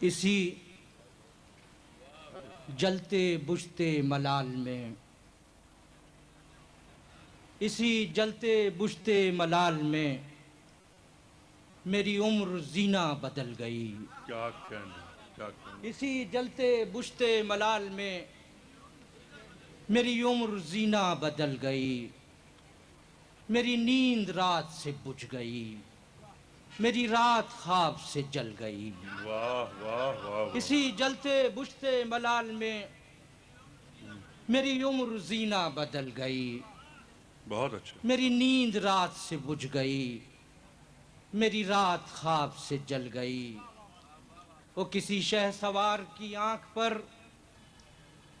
اسی جلتے بجھتے ملال میں، اسی جلتے بجھتے ملال میں میری عمر زینہ بدل گئی۔ کیا کہنا، کیا کہنا۔ اسی جلتے بجھتے ملال میں میری عمر زینہ بدل گئی، میری نیند رات سے بجھ گئی، میری رات خواب سے جل گئی۔ واہ واہ واہ۔ اسی جلتے بجھتے ملال میں میری عمر زینہ بدل گئی، بہت اچھا۔ میری نیند رات سے بجھ گئی، میری رات خواب سے جل گئی۔ وہ کسی شہ سوار کی آنکھ پر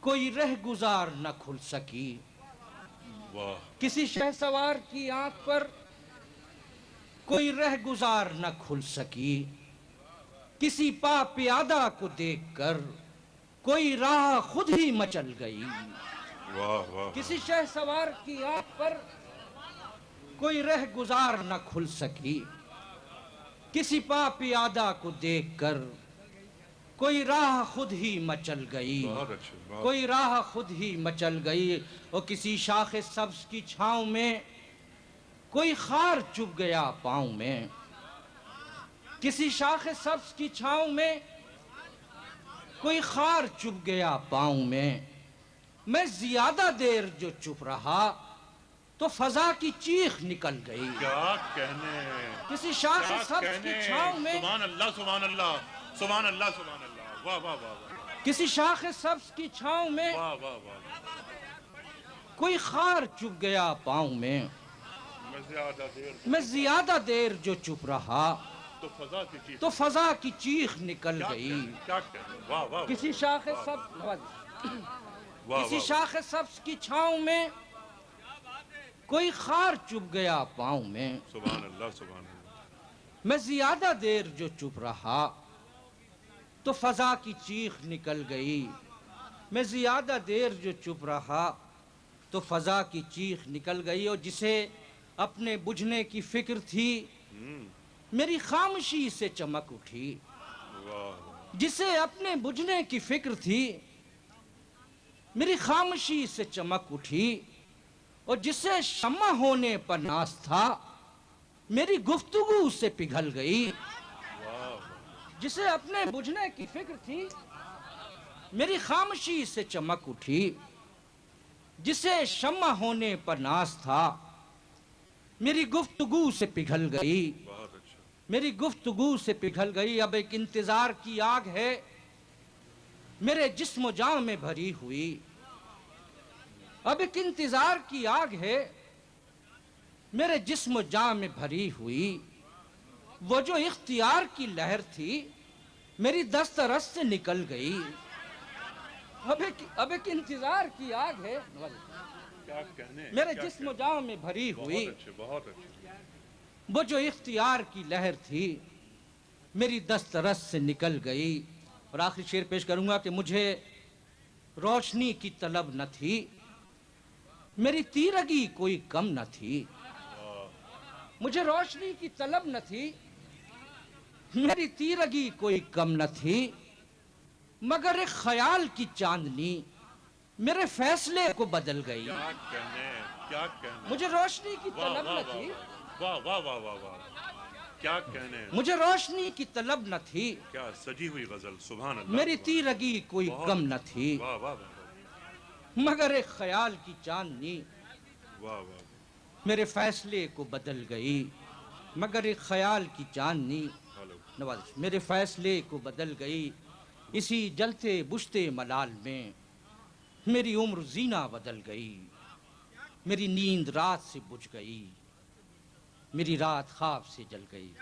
کوئی رہ گزار نہ کھل سکی، واہ۔ کسی شہ سوار کی آنکھ پر کوئی رہ گزار نہ کھل سکی، کسی پا پیادہ کو دیکھ کر کوئی راہ خود ہی مچل گئی۔ واہ واہ۔ کسی شہ سوار کی آنکھ پر کوئی رہ گزار نہ کھل سکی، کسی پا پیادہ کو دیکھ کر کوئی راہ خود ہی مچل گئی، بہت اچھا۔ کوئی راہ خود ہی مچل گئی۔ اور کسی شاخ سبز کی چھاؤں میں کوئی خار چبھ گیا پاؤں میں، کسی شاخ سبز کی چھاؤں میں کوئی خار چبھ گیا پاؤں میں، میں زیادہ دیر جو چپ رہا تو فضا کی چیخ نکل گئی۔ کیا کہنے، کسی شاخ کیا سبز کی کہنے۔ چھاؤں میں، سبحان اللہ سبحان اللہ سبحان اللہ سبحان اللہ۔ واہ واہ واہ واہ۔ کسی شاخ سبز کی چھاؤں میں واہ واہ واہ۔ کوئی خار چبھ گیا پاؤں میں، میں میں زیادہ دیر جو چپ رہا تو فضا کی چیز، تو فضا کی چیخ نکل کیا گئی۔ کہنے، کیا کہنے۔ واہ واہ۔ کسی شاخ سبز کسی شاخ سبز کی چھاؤں میں کوئی خار چبھ گیا پاؤں میں، سبحان اللہ سبحان اللہ۔ میں زیادہ دیر جو چپ رہا تو فضا کی چیخ نکل گئی، میں زیادہ دیر جو چپ رہا تو فضا کی چیخ نکل گئی۔ اور جسے اپنے بجھنے کی فکر تھی میری خاموشی سے چمک اٹھی، جسے اپنے بجھنے کی فکر تھی میری خاموشی سے چمک اٹھی، اور جسے شمع ہونے پر ناز تھا میری گفتگو سے پگھل گئی۔ جسے اپنے بجھنے کی فکر تھی میری خاموشی سے چمک اٹھی، جسے شمع ہونے پر ناز تھا میری گفتگو سے پگھل گئی، بہت اچھا۔ میری گفتگو سے پگھل گئی۔ اب ایک انتظار کی آگ ہے میرے جسم و جاں میں بھری ہوئی، اب ایک انتظار کی آگ ہے میرے جسم و جاں میں بھری ہوئی۔ وہ جو اختیار کی لہر تھی میری دست رس سے نکل گئی، اب ایک انتظار کی آگ ہے کیا کہنے، میرے کیا جسم و کہنے۔ جاں میں بھری ہوئی۔ بہت اچھے بہت اچھے۔ وہ جو اختیار کی لہر تھی میری دست رس سے نکل گئی۔ اور آخری شعر پیش کروں گا کہ مجھے روشنی کی طلب نہ تھی، میری تیرگی کوئی کم نہ تھی، مجھے روشنی کی طلب نہ تھی، میری تیرگی کوئی کم نہ تھی، مگر ایک خیال کی چاندنی میرے فیصلے کو بدل گئی۔ کیا کہنے، کیا کہنے۔ مجھے روشنی کی واہ طلب واہ نہ واہ تھی، واہ واہ واہ واہ واہ۔ کیا کہنے، مجھے روشنی کی طلب نہ تھی، کیا سجی ہوئی غزل۔ سبحان اللہ۔ میری تیرگی کوئی بہت کم نہ اچھا۔ تھی، واہ واہ واہ مگر ایک خیال کی چاندنی واہ واہ۔ میرے فیصلے کو بدل گئی، مگر ایک خیال کی چاندنی ہلو۔ نوازش میرے فیصلے کو بدل گئی۔ اسی جلتے بجھتے ملال میں میری عمر زینہ بدل گئی، میری نیند رات سے بجھ گئی، میری رات خواب سے جل گئی۔